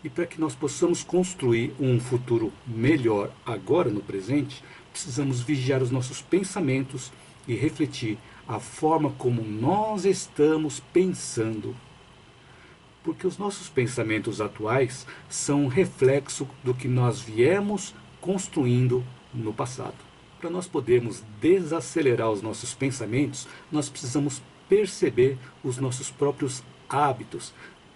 E para que nós possamos construir um futuro melhor agora no presente, precisamos vigiar os nossos pensamentos e refletir a forma como nós estamos pensando. Porque os nossos pensamentos atuais são um reflexo do que nós viemos construindo no passado. Para nós podermos desacelerar os nossos pensamentos, nós precisamos perceber os nossos próprios hábitos,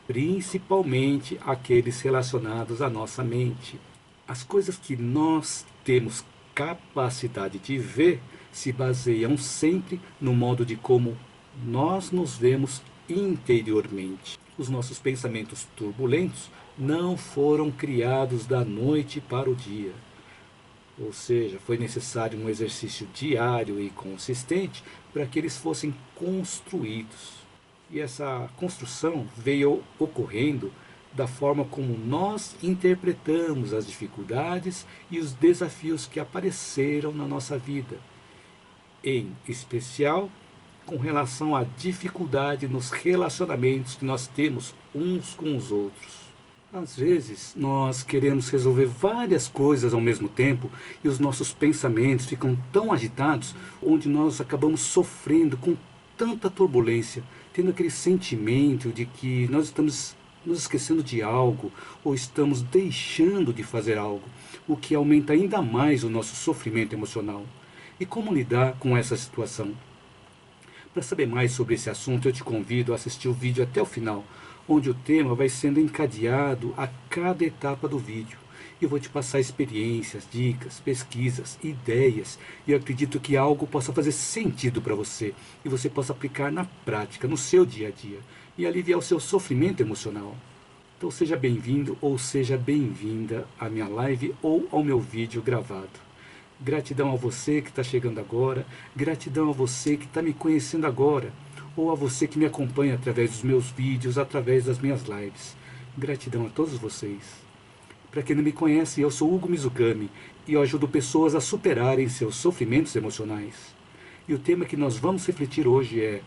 principalmente aqueles relacionados à nossa mente. As coisas que nós temos capacidade de ver se baseiam sempre no modo de como nós nos vemos interiormente. Os nossos pensamentos turbulentos não foram criados da noite para o dia. Ou seja, foi necessário um exercício diário e consistente para que eles fossem construídos. E essa construção veio ocorrendo da forma como nós interpretamos as dificuldades e os desafios que apareceram na nossa vida, em especial com relação à dificuldade nos relacionamentos que nós temos uns com os outros. Às vezes nós queremos resolver várias coisas ao mesmo tempo e os nossos pensamentos ficam tão agitados, onde nós acabamos sofrendo com tanta turbulência, tendo aquele sentimento de que nós estamos nos esquecendo de algo ou estamos deixando de fazer algo, o que aumenta ainda mais o nosso sofrimento emocional. E como lidar com essa situação? Para saber mais sobre esse assunto, eu te convido a assistir o vídeo até o final, onde o tema vai sendo encadeado a cada etapa do vídeo. Eu vou te passar experiências, dicas, pesquisas, ideias, e eu acredito que algo possa fazer sentido para você, e você possa aplicar na prática, no seu dia a dia, e aliviar o seu sofrimento emocional. Então seja bem-vindo ou seja bem-vinda à minha live ou ao meu vídeo gravado. Gratidão a você que está chegando agora, gratidão a você que está me conhecendo agora, ou a você que me acompanha através dos meus vídeos, através das minhas lives. Gratidão a todos vocês. Para quem não me conhece, eu sou Hugo Mizukami e eu ajudo pessoas a superarem seus sofrimentos emocionais. E o tema que nós vamos refletir hoje é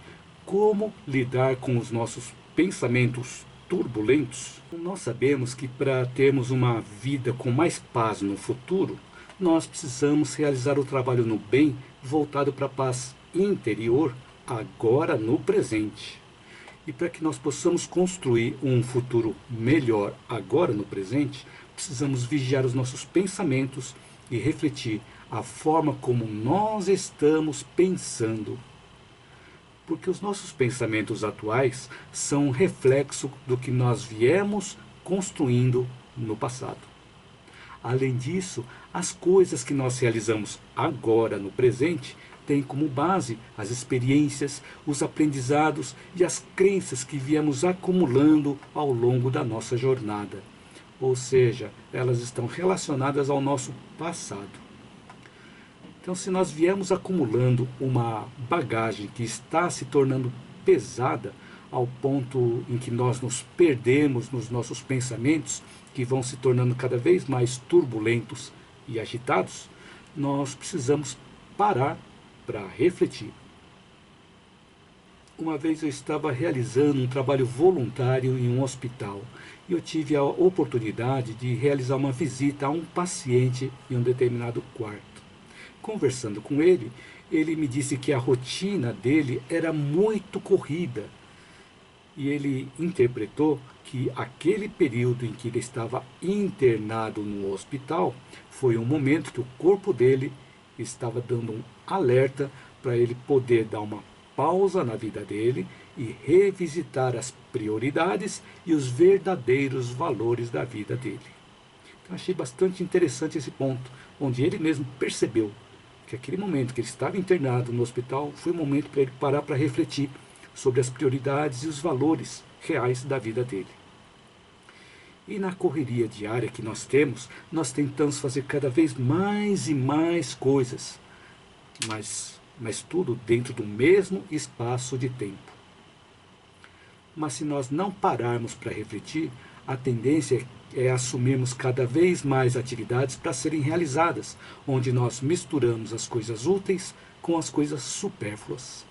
como lidar com os nossos pensamentos turbulentos. Nós sabemos que para termos uma vida com mais paz no futuro, nós precisamos realizar o trabalho no bem voltado para a paz interior, agora no presente. E para que nós possamos construir um futuro melhor agora no presente, precisamos vigiar os nossos pensamentos e refletir a forma como nós estamos pensando. Porque os nossos pensamentos atuais são um reflexo do que nós viemos construindo no passado. Além disso, as coisas que nós realizamos agora no presente têm como base as experiências, os aprendizados e as crenças que viemos acumulando ao longo da nossa jornada. Ou seja, elas estão relacionadas ao nosso passado. Então, se nós viemos acumulando uma bagagem que está se tornando pesada, ao ponto em que nós nos perdemos nos nossos pensamentos, que vão se tornando cada vez mais turbulentos e agitados, nós precisamos parar para refletir. Uma vez eu estava realizando um trabalho voluntário em um hospital e eu tive a oportunidade de realizar uma visita a um paciente em um determinado quarto. Conversando com ele, ele me disse que a rotina dele era muito corrida. E ele interpretou que aquele período em que ele estava internado no hospital foi um momento que o corpo dele estava dando um alerta para ele poder dar uma pausa na vida dele e revisitar as prioridades e os verdadeiros valores da vida dele. Então achei bastante interessante esse ponto, onde ele mesmo percebeu que aquele momento que ele estava internado no hospital foi um momento para ele parar para refletir sobre as prioridades e os valores reais da vida dele. E na correria diária que nós temos, nós tentamos fazer cada vez mais e mais coisas, mas tudo dentro do mesmo espaço de tempo. Mas se nós não pararmos para refletir, a tendência é assumirmos cada vez mais atividades para serem realizadas, onde nós misturamos as coisas úteis com as coisas supérfluas.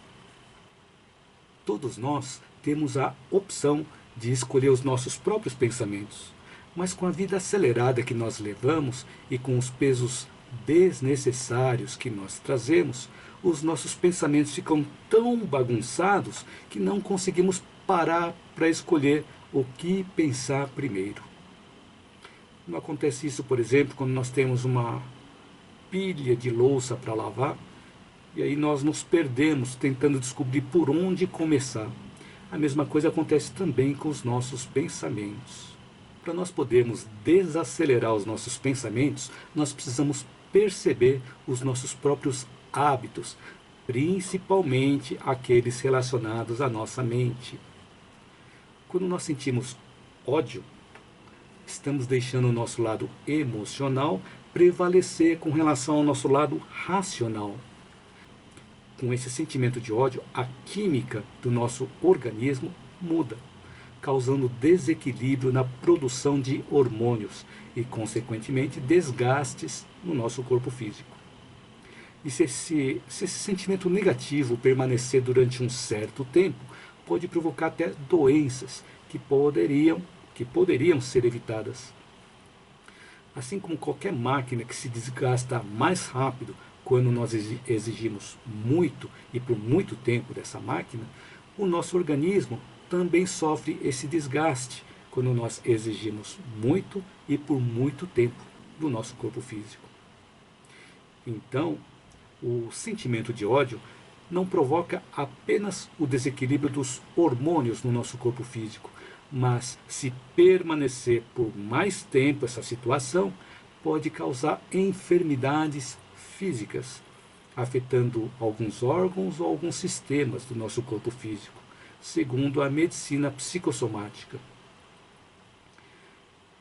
Todos nós temos a opção de escolher os nossos próprios pensamentos, Mas com a vida acelerada que nós levamos e com os pesos desnecessários que nós trazemos, os nossos pensamentos ficam tão bagunçados que não conseguimos parar para escolher o que pensar primeiro. Não acontece isso, por exemplo, quando nós temos uma pilha de louça para lavar e aí nós nos perdemos tentando descobrir por onde começar. A mesma coisa acontece também com os nossos pensamentos. Para nós podermos desacelerar os nossos pensamentos, nós precisamos perceber os nossos próprios hábitos, principalmente aqueles relacionados à nossa mente. Quando nós sentimos ódio, estamos deixando o nosso lado emocional prevalecer com relação ao nosso lado racional. Com esse sentimento de ódio, a química do nosso organismo muda, causando desequilíbrio na produção de hormônios e, consequentemente, desgastes no nosso corpo físico. E se esse sentimento negativo permanecer durante um certo tempo, pode provocar até doenças que poderiam ser evitadas. Assim como qualquer máquina que se desgasta mais rápido quando nós exigimos muito e por muito tempo dessa máquina, o nosso organismo também sofre esse desgaste quando nós exigimos muito e por muito tempo do nosso corpo físico. Então, o sentimento de ódio não provoca apenas o desequilíbrio dos hormônios no nosso corpo físico, mas se permanecer por mais tempo essa situação, pode causar enfermidades físicas, afetando alguns órgãos ou alguns sistemas do nosso corpo físico, segundo a medicina psicossomática.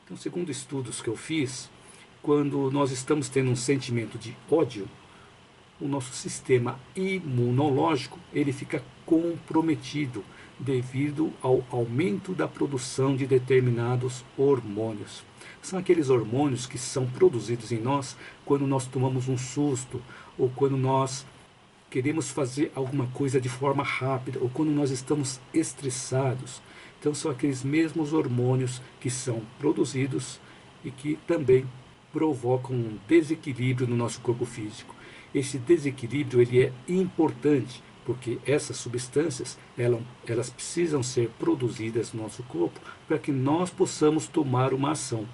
Então, segundo estudos que eu fiz, quando nós estamos tendo um sentimento de ódio, o nosso sistema imunológico ele fica comprometido devido ao aumento da produção de determinados hormônios. São aqueles hormônios que são produzidos em nós quando nós tomamos um susto ou quando nós queremos fazer alguma coisa de forma rápida ou quando nós estamos estressados. Então são aqueles mesmos hormônios que são produzidos e que também provocam um desequilíbrio no nosso corpo físico. Esse desequilíbrio ele é importante porque essas substâncias elas precisam ser produzidas no nosso corpo para que nós possamos tomar uma ação.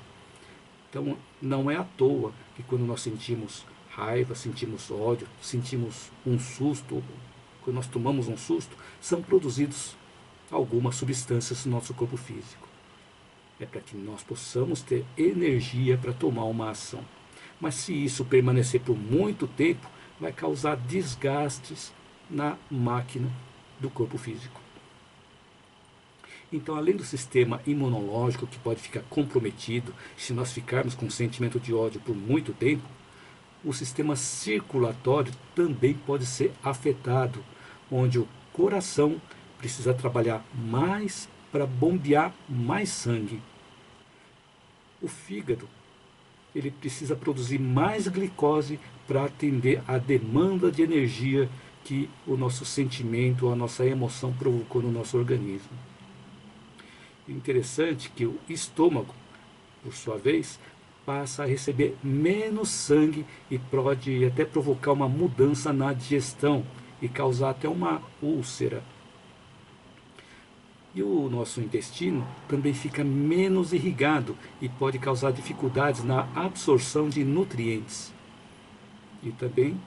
Então não é à toa que quando nós sentimos raiva, sentimos ódio, sentimos um susto, quando nós tomamos um susto, são produzidos algumas substâncias no nosso corpo físico. É para que nós possamos ter energia para tomar uma ação. Mas se isso permanecer por muito tempo, vai causar desgastes na máquina do corpo físico. Então, além do sistema imunológico que pode ficar comprometido se nós ficarmos com um sentimento de ódio por muito tempo, o sistema circulatório também pode ser afetado, onde o coração precisa trabalhar mais para bombear mais sangue. O fígado ele precisa produzir mais glicose para atender à demanda de energia que o nosso sentimento, a nossa emoção provocou no nosso organismo. Interessante que o estômago, por sua vez, passa a receber menos sangue e pode até provocar uma mudança na digestão e causar até uma úlcera. E o nosso intestino também fica menos irrigado e pode causar dificuldades na absorção de nutrientes. E também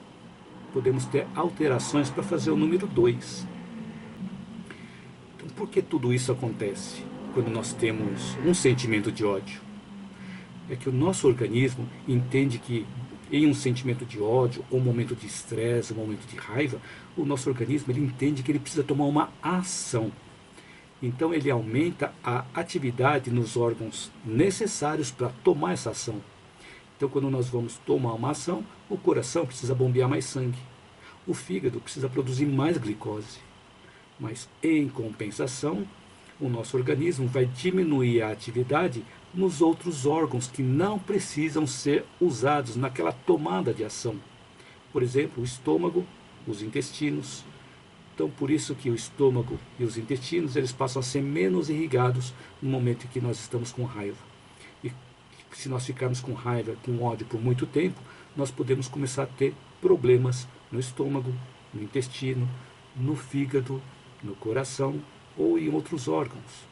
podemos ter alterações para fazer o número 2. Então, por que tudo isso acontece quando nós temos um sentimento de ódio? É que o nosso organismo entende que em um sentimento de ódio, ou um momento de estresse, um momento de raiva, o nosso organismo ele entende que ele precisa tomar uma ação. Então ele aumenta a atividade nos órgãos necessários para tomar essa ação. Então quando nós vamos tomar uma ação, o coração precisa bombear mais sangue. O fígado precisa produzir mais glicose. Mas em compensação, o nosso organismo vai diminuir a atividade nos outros órgãos que não precisam ser usados naquela tomada de ação. Por exemplo, o estômago, os intestinos. Então, por isso que o estômago e os intestinos eles passam a ser menos irrigados no momento em que nós estamos com raiva. E se nós ficarmos com raiva, com ódio por muito tempo, nós podemos começar a ter problemas no estômago, no intestino, no fígado, no coração ou em outros órgãos.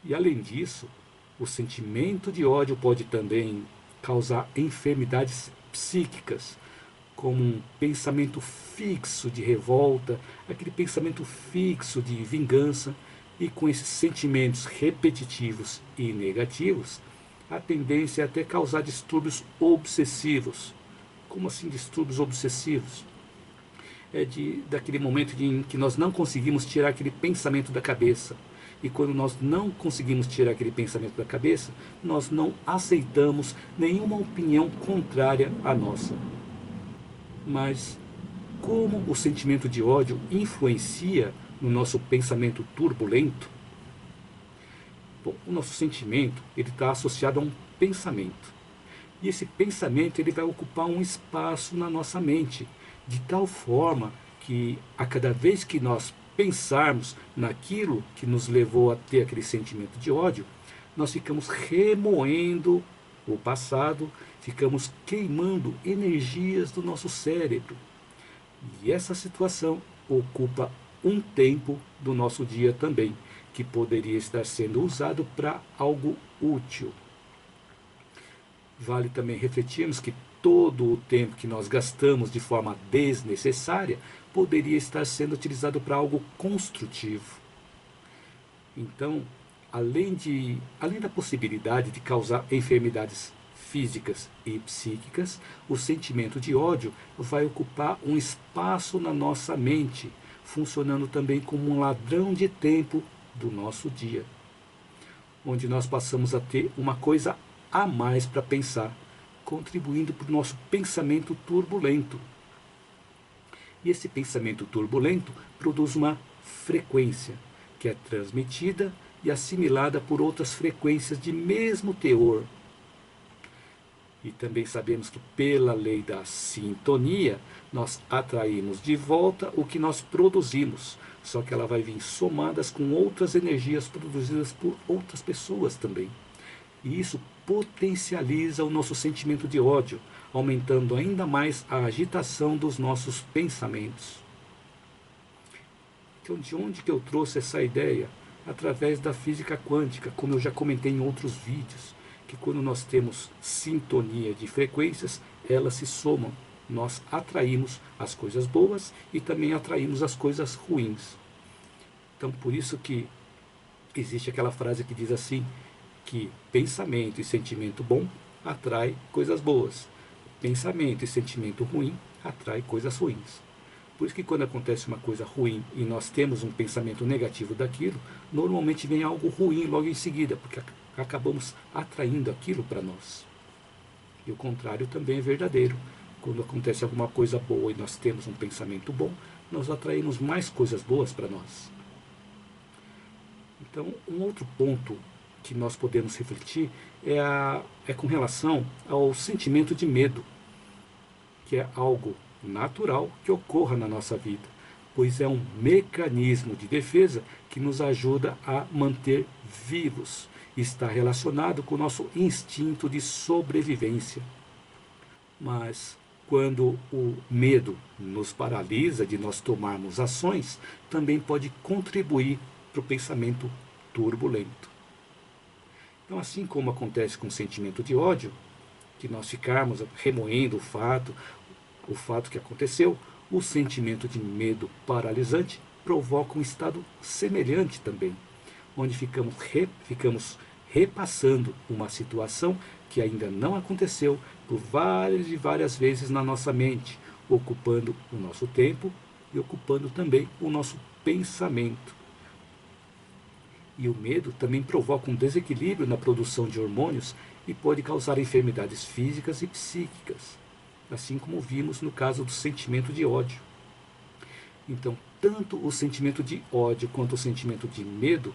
E além disso, o sentimento de ódio pode também causar enfermidades psíquicas, como um pensamento fixo de revolta, aquele pensamento fixo de vingança, e com esses sentimentos repetitivos e negativos, a tendência é até causar distúrbios obsessivos. Como assim distúrbios obsessivos? Daquele momento em que nós não conseguimos tirar aquele pensamento da cabeça. E quando nós não conseguimos tirar aquele pensamento da cabeça, nós não aceitamos nenhuma opinião contrária à nossa. Mas como o sentimento de ódio influencia no nosso pensamento turbulento? Bom, o nosso sentimento ele está associado a um pensamento. E esse pensamento ele vai ocupar um espaço na nossa mente, de tal forma que a cada vez que nós pensarmos naquilo que nos levou a ter aquele sentimento de ódio, nós ficamos remoendo o passado, ficamos queimando energias do nosso cérebro. E essa situação ocupa um tempo do nosso dia também, que poderia estar sendo usado para algo útil. Vale também refletirmos que todo o tempo que nós gastamos de forma desnecessária poderia estar sendo utilizado para algo construtivo. Então, além da possibilidade de causar enfermidades físicas e psíquicas, o sentimento de ódio vai ocupar um espaço na nossa mente, funcionando também como um ladrão de tempo do nosso dia, onde nós passamos a ter uma coisa a mais para pensar, contribuindo para o nosso pensamento turbulento. E esse pensamento turbulento produz uma frequência, que é transmitida e assimilada por outras frequências de mesmo teor. E também sabemos que pela lei da sintonia, nós atraímos de volta o que nós produzimos, só que ela vai vir somadas com outras energias produzidas por outras pessoas também. E isso potencializa o nosso sentimento de ódio, aumentando ainda mais a agitação dos nossos pensamentos. Então, de onde que eu trouxe essa ideia? Através da física quântica, como eu já comentei em outros vídeos, que quando nós temos sintonia de frequências, elas se somam. Nós atraímos as coisas boas e também atraímos as coisas ruins. Então, por isso que existe aquela frase que diz assim, que pensamento e sentimento bom atrai coisas boas. Pensamento e sentimento ruim atrai coisas ruins. Por isso que quando acontece uma coisa ruim e nós temos um pensamento negativo daquilo, normalmente vem algo ruim logo em seguida, porque acabamos atraindo aquilo para nós. E o contrário também é verdadeiro. Quando acontece alguma coisa boa e nós temos um pensamento bom, nós atraímos mais coisas boas para nós. Então, um outro ponto que nós podemos refletir é com relação ao sentimento de medo, que é algo natural que ocorra na nossa vida, pois é um mecanismo de defesa que nos ajuda a manter vivos. Está relacionado com o nosso instinto de sobrevivência. Mas quando o medo nos paralisa de nós tomarmos ações, também pode contribuir para o pensamento turbulento. Então, assim como acontece com o sentimento de ódio, que nós ficarmos remoendo o fato que aconteceu, o sentimento de medo paralisante provoca um estado semelhante também, onde ficamos repassando uma situação que ainda não aconteceu por várias e várias vezes na nossa mente, ocupando o nosso tempo e ocupando também o nosso pensamento. E o medo também provoca um desequilíbrio na produção de hormônios e pode causar enfermidades físicas e psíquicas, assim como vimos no caso do sentimento de ódio. Então, tanto o sentimento de ódio quanto o sentimento de medo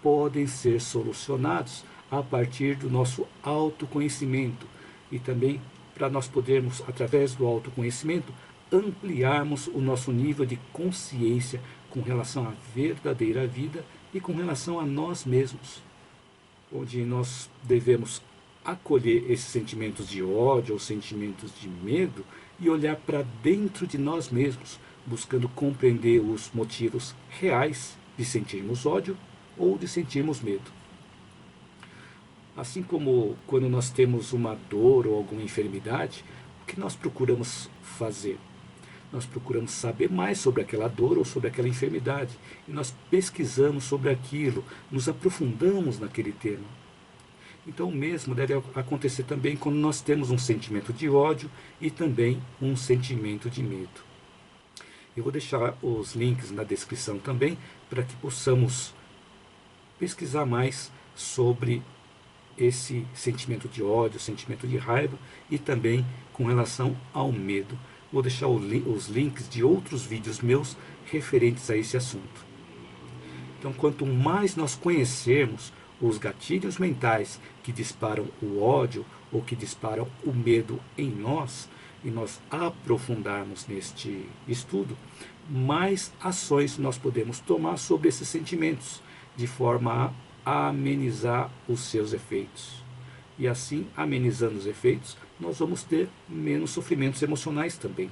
podem ser solucionados a partir do nosso autoconhecimento e também para nós podermos, através do autoconhecimento, ampliarmos o nosso nível de consciência com relação à verdadeira vida e com relação a nós mesmos, onde nós devemos acolher esses sentimentos de ódio ou sentimentos de medo e olhar para dentro de nós mesmos, buscando compreender os motivos reais de sentirmos ódio ou de sentirmos medo. Assim como quando nós temos uma dor ou alguma enfermidade, o que nós procuramos fazer? Nós procuramos saber mais sobre aquela dor ou sobre aquela enfermidade. E nós pesquisamos sobre aquilo, nos aprofundamos naquele tema. Então o mesmo deve acontecer também quando nós temos um sentimento de ódio e também um sentimento de medo. Eu vou deixar os links na descrição também para que possamos pesquisar mais sobre esse sentimento de ódio, sentimento de raiva e também com relação ao medo. Vou deixar os links de outros vídeos meus referentes a esse assunto. Então, quanto mais nós conhecermos os gatilhos mentais que disparam o ódio ou que disparam o medo em nós, e nós aprofundarmos neste estudo, mais ações nós podemos tomar sobre esses sentimentos, de forma a amenizar os seus efeitos. E assim, amenizando os efeitos, nós vamos ter menos sofrimentos emocionais também.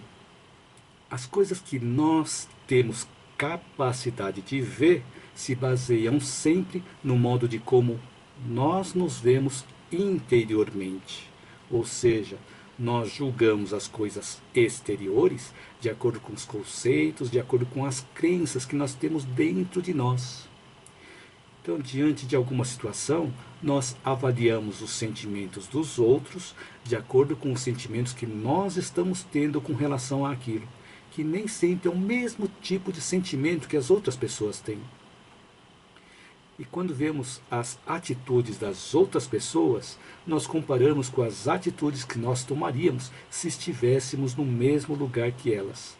As coisas que nós temos capacidade de ver se baseiam sempre no modo de como nós nos vemos interiormente. Ou seja, nós julgamos as coisas exteriores de acordo com os conceitos, de acordo com as crenças que nós temos dentro de nós. Então, diante de alguma situação, nós avaliamos os sentimentos dos outros de acordo com os sentimentos que nós estamos tendo com relação àquilo, que nem sempre é o mesmo tipo de sentimento que as outras pessoas têm. E quando vemos as atitudes das outras pessoas, nós comparamos com as atitudes que nós tomaríamos se estivéssemos no mesmo lugar que elas.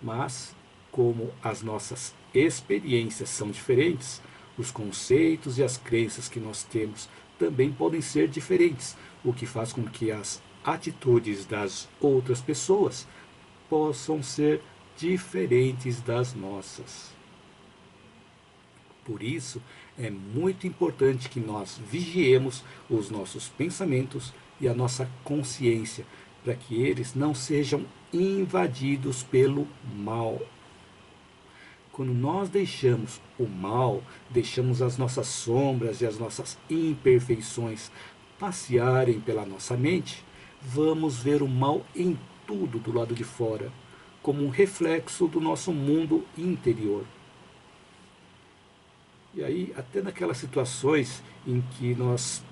Mas, como as nossas experiências são diferentes, os conceitos e as crenças que nós temos também podem ser diferentes, o que faz com que as atitudes das outras pessoas possam ser diferentes das nossas. Por isso, é muito importante que nós vigiemos os nossos pensamentos e a nossa consciência, para que eles não sejam invadidos pelo mal. Quando nós deixamos o mal, deixamos as nossas sombras e as nossas imperfeições passearem pela nossa mente, vamos ver o mal em tudo do lado de fora, como um reflexo do nosso mundo interior. E aí, até naquelas situações em que nós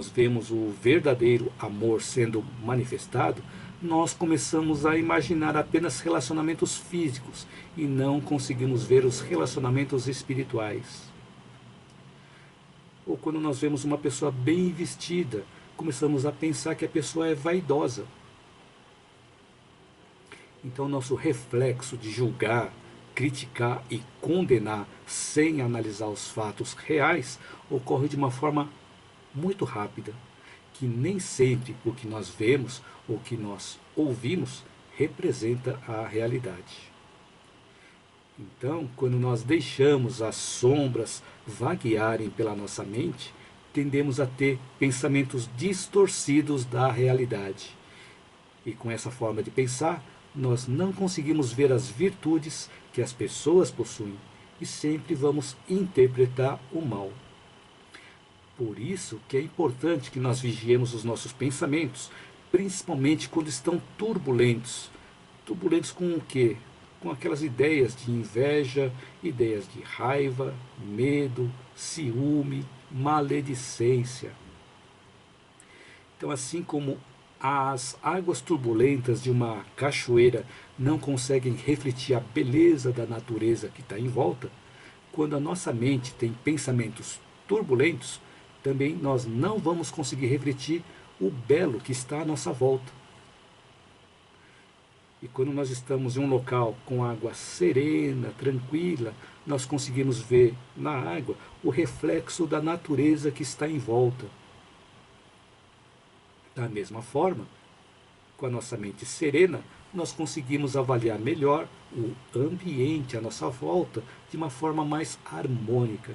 vemos o verdadeiro amor sendo manifestado, nós começamos a imaginar apenas relacionamentos físicos e não conseguimos ver os relacionamentos espirituais. Ou quando nós vemos uma pessoa bem vestida, começamos a pensar que a pessoa é vaidosa. Então, nosso reflexo de julgar, criticar e condenar sem analisar os fatos reais ocorre de uma forma muito rápida, que nem sempre o que nós vemos ou que nós ouvimos representa a realidade. Então, quando nós deixamos as sombras vaguearem pela nossa mente, tendemos a ter pensamentos distorcidos da realidade. E com essa forma de pensar, nós não conseguimos ver as virtudes que as pessoas possuem e sempre vamos interpretar o mal. Por isso que é importante que nós vigiemos os nossos pensamentos, principalmente quando estão turbulentos. Turbulentos com o quê? Com aquelas ideias de inveja, ideias de raiva, medo, ciúme, maledicência. Então, assim como as águas turbulentas de uma cachoeira não conseguem refletir a beleza da natureza que está em volta, quando a nossa mente tem pensamentos turbulentos, também nós não vamos conseguir refletir o belo que está à nossa volta. E quando nós estamos em um local com água serena, tranquila, nós conseguimos ver na água o reflexo da natureza que está em volta. Da mesma forma, com a nossa mente serena, nós conseguimos avaliar melhor o ambiente à nossa volta de uma forma mais harmônica.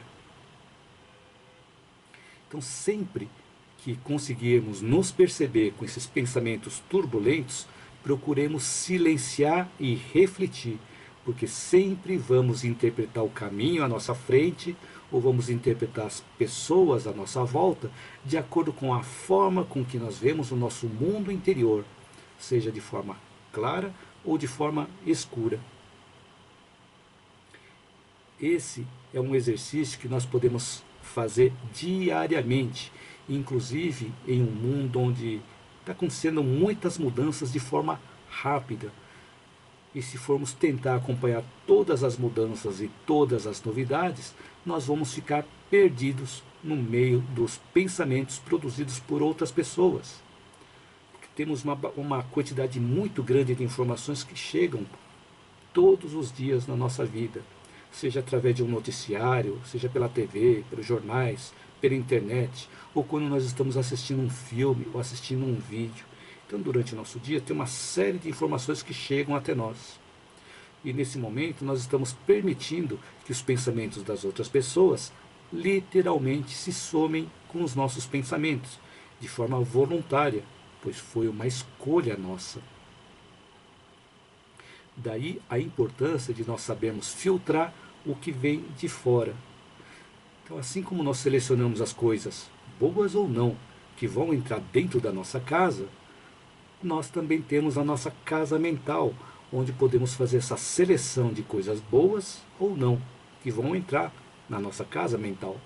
Então, sempre que conseguirmos nos perceber com esses pensamentos turbulentos, procuremos silenciar e refletir, porque sempre vamos interpretar o caminho à nossa frente ou vamos interpretar as pessoas à nossa volta de acordo com a forma com que nós vemos o nosso mundo interior, seja de forma clara ou de forma escura. Esse é um exercício que nós podemos fazer diariamente, inclusive em um mundo onde está acontecendo muitas mudanças de forma rápida. E se formos tentar acompanhar todas as mudanças e todas as novidades, nós vamos ficar perdidos no meio dos pensamentos produzidos por outras pessoas. Porque temos uma quantidade muito grande de informações que chegam todos os dias na nossa vida, seja através de um noticiário, seja pela TV, pelos jornais, pela internet, ou quando nós estamos assistindo um filme ou assistindo um vídeo. Então, durante o nosso dia, tem uma série de informações que chegam até nós. E nesse momento, nós estamos permitindo que os pensamentos das outras pessoas literalmente se somem com os nossos pensamentos, de forma voluntária, pois foi uma escolha nossa. Daí a importância de nós sabermos filtrar o que vem de fora. Então, assim como nós selecionamos as coisas, boas ou não, que vão entrar dentro da nossa casa, nós também temos a nossa casa mental, onde podemos fazer essa seleção de coisas boas ou não, que vão entrar na nossa casa mental.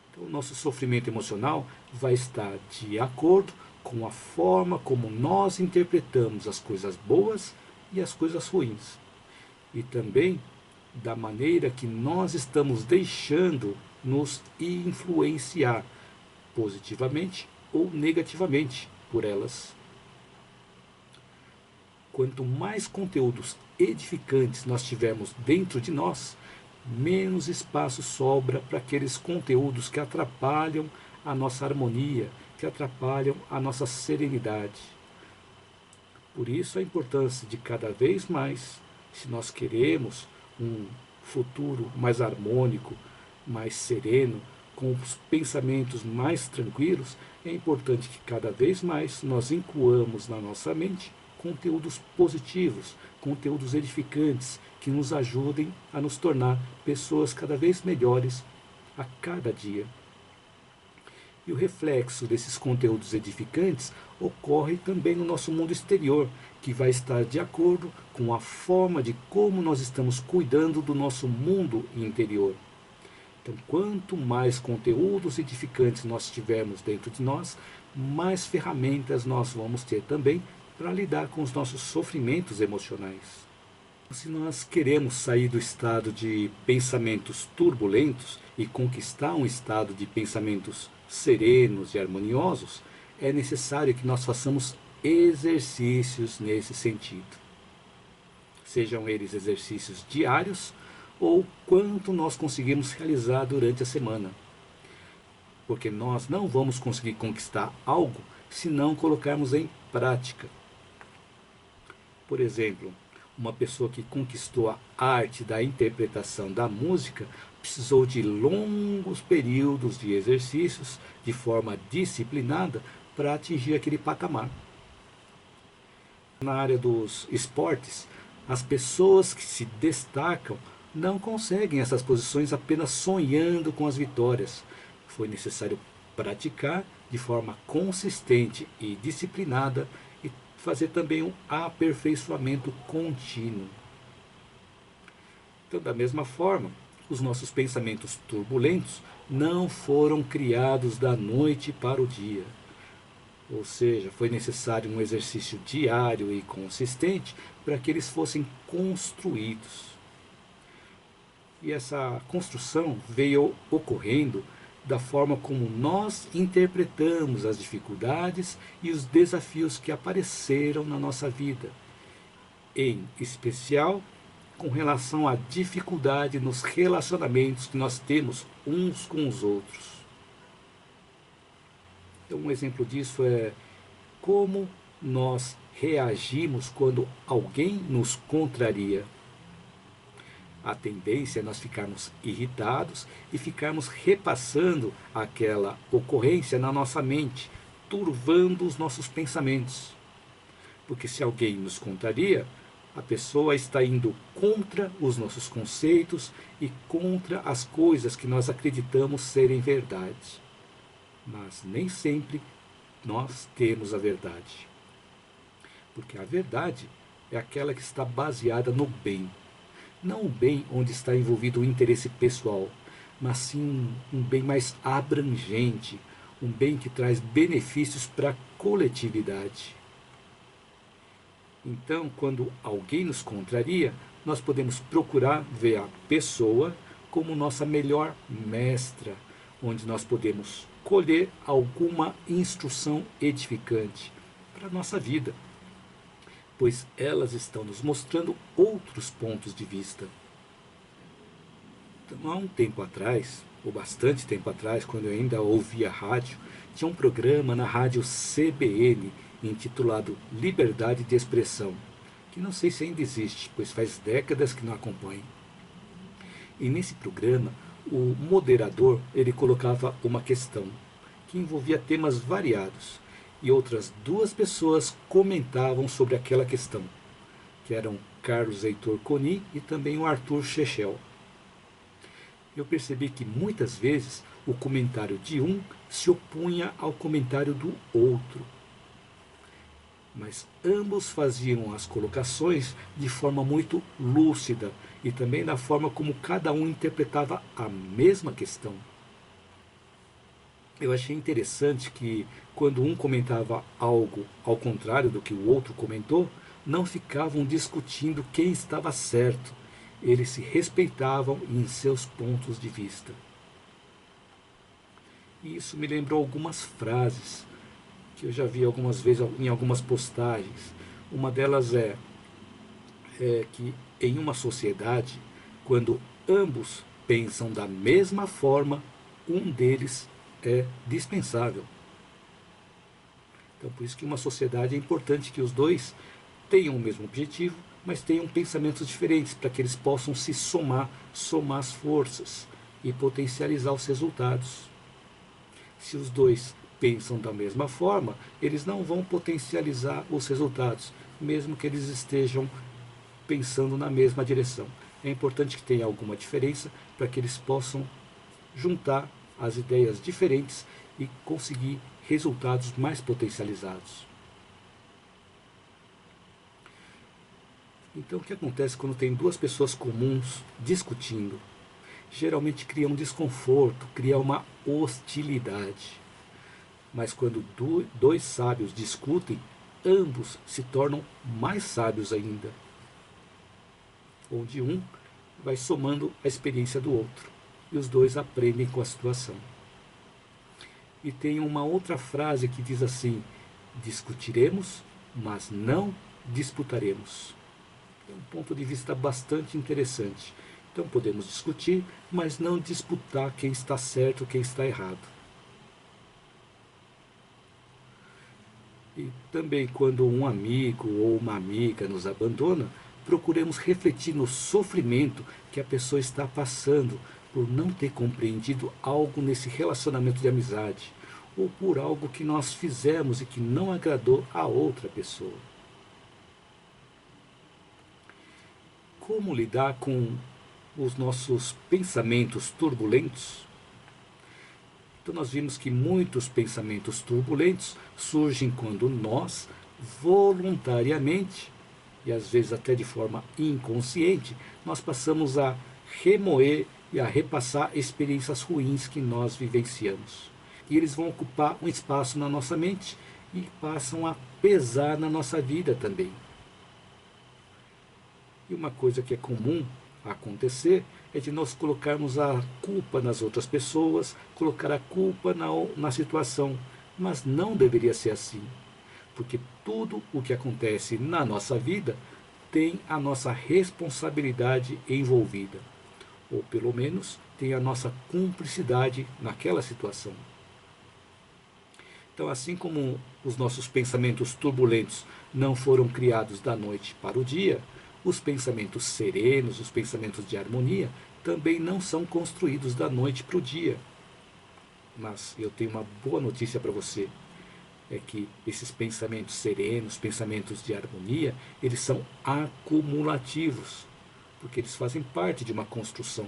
Então, o nosso sofrimento emocional vai estar de acordo com a forma como nós interpretamos as coisas boas e as coisas ruins. E também da maneira que nós estamos deixando nos influenciar positivamente ou negativamente por elas. Quanto mais conteúdos edificantes nós tivermos dentro de nós, menos espaço sobra para aqueles conteúdos que atrapalham a nossa harmonia, que atrapalham a nossa serenidade. Por isso a importância de cada vez mais, se nós queremos um futuro mais harmônico, mais sereno, com os pensamentos mais tranquilos, é importante que cada vez mais nós incluamos na nossa mente conteúdos positivos, conteúdos edificantes, que nos ajudem a nos tornar pessoas cada vez melhores a cada dia. E o reflexo desses conteúdos edificantes ocorre também no nosso mundo exterior, que vai estar de acordo com a forma de como nós estamos cuidando do nosso mundo interior. Então, quanto mais conteúdos edificantes nós tivermos dentro de nós, mais ferramentas nós vamos ter também para lidar com os nossos sofrimentos emocionais. Se nós queremos sair do estado de pensamentos turbulentos e conquistar um estado de pensamentos serenos e harmoniosos, é necessário que nós façamos exercícios nesse sentido. Sejam eles exercícios diários ou quanto nós conseguimos realizar durante a semana. Porque nós não vamos conseguir conquistar algo se não colocarmos em prática. Por exemplo, uma pessoa que conquistou a arte da interpretação da música precisou de longos períodos de exercícios de forma disciplinada para atingir aquele patamar. Na área dos esportes, as pessoas que se destacam não conseguem essas posições apenas sonhando com as vitórias. Foi necessário praticar de forma consistente e disciplinada e fazer também um aperfeiçoamento contínuo. Então, da mesma forma, os nossos pensamentos turbulentos não foram criados da noite para o dia. Ou seja, foi necessário um exercício diário e consistente para que eles fossem construídos. E essa construção veio ocorrendo da forma como nós interpretamos as dificuldades e os desafios que apareceram na nossa vida, em especial com relação à dificuldade nos relacionamentos que nós temos uns com os outros. Então, um exemplo disso é como nós reagimos quando alguém nos contraria. A tendência é nós ficarmos irritados e ficarmos repassando aquela ocorrência na nossa mente, turvando os nossos pensamentos. Porque se alguém nos contraria, a pessoa está indo contra os nossos conceitos e contra as coisas que nós acreditamos serem verdade. Mas nem sempre nós temos a verdade. Porque a verdade é aquela que está baseada no bem. Não o bem onde está envolvido o interesse pessoal, mas sim um bem mais abrangente, um bem que traz benefícios para a coletividade. Então, quando alguém nos contraria, nós podemos procurar ver a pessoa como nossa melhor mestra, onde nós podemos colher alguma instrução edificante para a nossa vida, pois elas estão nos mostrando outros pontos de vista. Então, há um tempo atrás, ou bastante tempo atrás, quando eu ainda ouvia rádio, tinha um programa na rádio CBN intitulado Liberdade de Expressão, que não sei se ainda existe, pois faz décadas que não acompanho. E nesse programa, o moderador ele colocava uma questão que envolvia temas variados, e outras duas pessoas comentavam sobre aquela questão, que eram Carlos Heitor Coni e também o Arthur Chechel. Eu percebi que muitas vezes o comentário de um se opunha ao comentário do outro. Mas ambos faziam as colocações de forma muito lúcida e também da forma como cada um interpretava a mesma questão. Eu achei interessante que quando um comentava algo ao contrário do que o outro comentou, não ficavam discutindo quem estava certo. Eles se respeitavam em seus pontos de vista. E isso me lembrou algumas frases que eu já vi algumas vezes em algumas postagens. Uma delas é que em uma sociedade, quando ambos pensam da mesma forma, um deles é dispensável. Então, por isso que uma sociedade é importante que os dois tenham o mesmo objetivo, mas tenham pensamentos diferentes, para que eles possam se somar as forças e potencializar os resultados. Se os dois pensam da mesma forma, eles não vão potencializar os resultados, mesmo que eles estejam pensando na mesma direção. É importante que tenha alguma diferença para que eles possam juntar as ideias diferentes e conseguir resultados mais potencializados. Então, o que acontece quando tem duas pessoas comuns discutindo? Geralmente cria um desconforto, cria uma hostilidade. Mas quando dois sábios discutem, ambos se tornam mais sábios ainda. Onde um vai somando a experiência do outro. E os dois aprendem com a situação. E tem uma outra frase que diz assim: discutiremos, mas não disputaremos. É um ponto de vista bastante interessante. Então podemos discutir, mas não disputar quem está certo, quem está errado. E também quando um amigo ou uma amiga nos abandona, procuremos refletir no sofrimento que a pessoa está passando por não ter compreendido algo nesse relacionamento de amizade, ou por algo que nós fizemos e que não agradou a outra pessoa. Como lidar com os nossos pensamentos turbulentos? Então nós vimos que muitos pensamentos turbulentos surgem quando nós, voluntariamente, e às vezes até de forma inconsciente, nós passamos a remoer e a repassar experiências ruins que nós vivenciamos. E eles vão ocupar um espaço na nossa mente e passam a pesar na nossa vida também. E uma coisa que é comum acontecer é de nós colocarmos a culpa nas outras pessoas, colocar a culpa na situação, mas não deveria ser assim, porque tudo o que acontece na nossa vida tem a nossa responsabilidade envolvida, ou pelo menos tem a nossa cumplicidade naquela situação. Então, assim como os nossos pensamentos turbulentos não foram criados da noite para o dia, Os pensamentos serenos, os pensamentos de harmonia, também não são construídos da noite para o dia. Mas eu tenho uma boa notícia para você. É que esses pensamentos serenos, pensamentos de harmonia, eles são acumulativos, porque eles fazem parte de uma construção.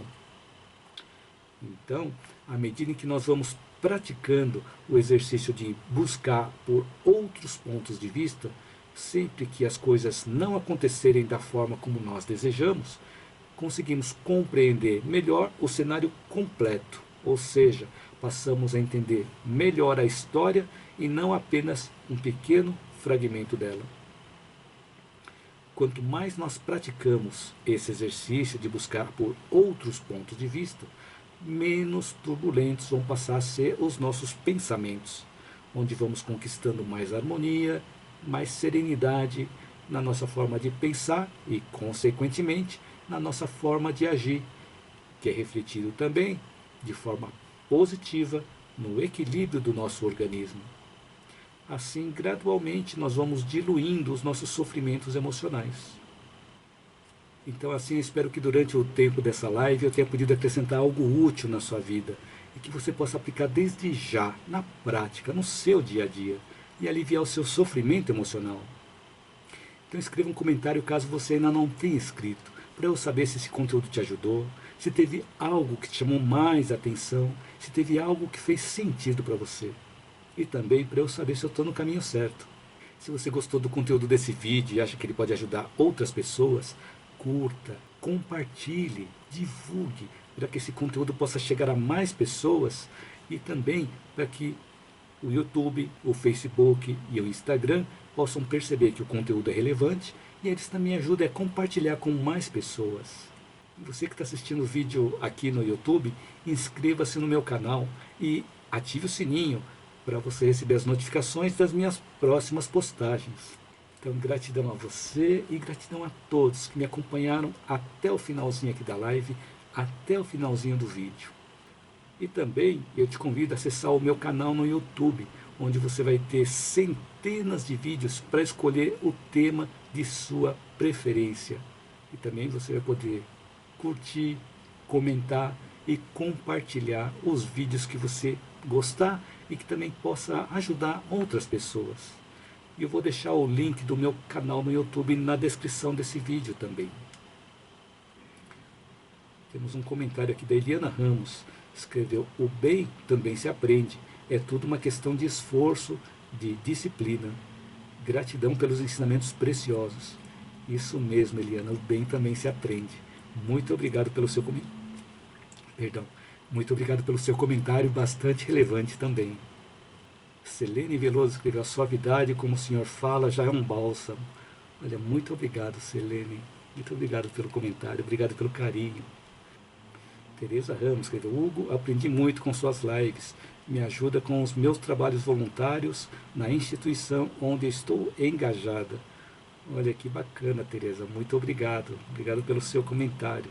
Então, à medida em que nós vamos praticando o exercício de buscar por outros pontos de vista, sempre que as coisas não acontecerem da forma como nós desejamos, conseguimos compreender melhor o cenário completo, ou seja, passamos a entender melhor a história e não apenas um pequeno fragmento dela. Quanto mais nós praticamos esse exercício de buscar por outros pontos de vista, menos turbulentos vão passar a ser os nossos pensamentos, onde vamos conquistando mais harmonia, mais serenidade na nossa forma de pensar e, consequentemente, na nossa forma de agir, que é refletido também de forma positiva no equilíbrio do nosso organismo. Assim, gradualmente, nós vamos diluindo os nossos sofrimentos emocionais. Então, assim, eu espero que durante o tempo dessa live eu tenha podido acrescentar algo útil na sua vida e que você possa aplicar desde já, na prática, no seu dia a dia e aliviar o seu sofrimento emocional. Então, escreva um comentário caso você ainda não tenha escrito, para eu saber se esse conteúdo te ajudou, se teve algo que te chamou mais atenção, se teve algo que fez sentido para você. E também para eu saber se eu estou no caminho certo. Se você gostou do conteúdo desse vídeo e acha que ele pode ajudar outras pessoas, curta, compartilhe, divulgue, para que esse conteúdo possa chegar a mais pessoas e também para que o YouTube, o Facebook e o Instagram possam perceber que o conteúdo é relevante e eles também ajudam a compartilhar com mais pessoas. Você que está assistindo o vídeo aqui no YouTube, inscreva-se no meu canal e ative o sininho para você receber as notificações das minhas próximas postagens. Então, gratidão a você e gratidão a todos que me acompanharam até o finalzinho aqui da live, até o finalzinho do vídeo. E também eu te convido a acessar o meu canal no YouTube, onde você vai ter centenas de vídeos para escolher o tema de sua preferência. E também você vai poder curtir, comentar e compartilhar os vídeos que você gostar e que também possa ajudar outras pessoas. E eu vou deixar o link do meu canal no YouTube na descrição desse vídeo também. Temos um comentário aqui da Eliana Ramos. Escreveu: o bem também se aprende. É tudo uma questão de esforço, de disciplina. Gratidão pelos ensinamentos preciosos. Isso mesmo, Eliana, o bem também se aprende. Muito obrigado pelo seu Muito obrigado pelo seu comentário, bastante relevante também. Selene Veloso escreveu: a suavidade, como o senhor fala, já é um bálsamo. Olha, muito obrigado, Selene. Muito obrigado pelo comentário, obrigado pelo carinho. Tereza Ramos escreveu: Hugo, aprendi muito com suas lives. Me ajuda com os meus trabalhos voluntários na instituição onde estou engajada. Olha que bacana, Tereza. Muito obrigado. Obrigado pelo seu comentário.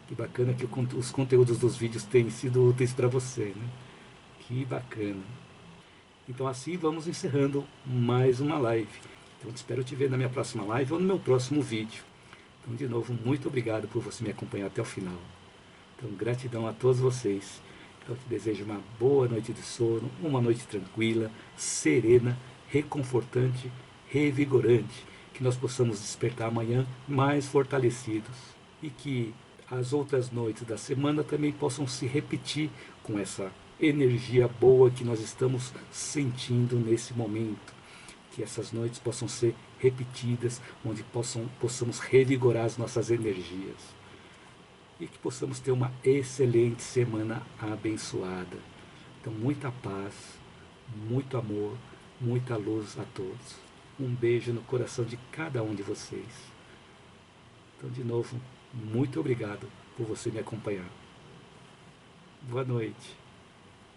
Que bacana que os conteúdos dos vídeos têm sido úteis para você, né? Que bacana. Então assim vamos encerrando mais uma live. Então espero te ver na minha próxima live ou no meu próximo vídeo. Então de novo, muito obrigado por você me acompanhar até o final. Então gratidão a todos vocês. Eu te desejo uma boa noite de sono, uma noite tranquila, serena, reconfortante, revigorante. Que nós possamos despertar amanhã mais fortalecidos. E que as outras noites da semana também possam se repetir com essa energia boa que nós estamos sentindo nesse momento. Que essas noites possam ser repetidas, onde possamos revigorar as nossas energias. E que possamos ter uma excelente semana abençoada. Então, muita paz, muito amor, muita luz a todos. Um beijo no coração de cada um de vocês. Então, de novo, muito obrigado por você me acompanhar. Boa noite.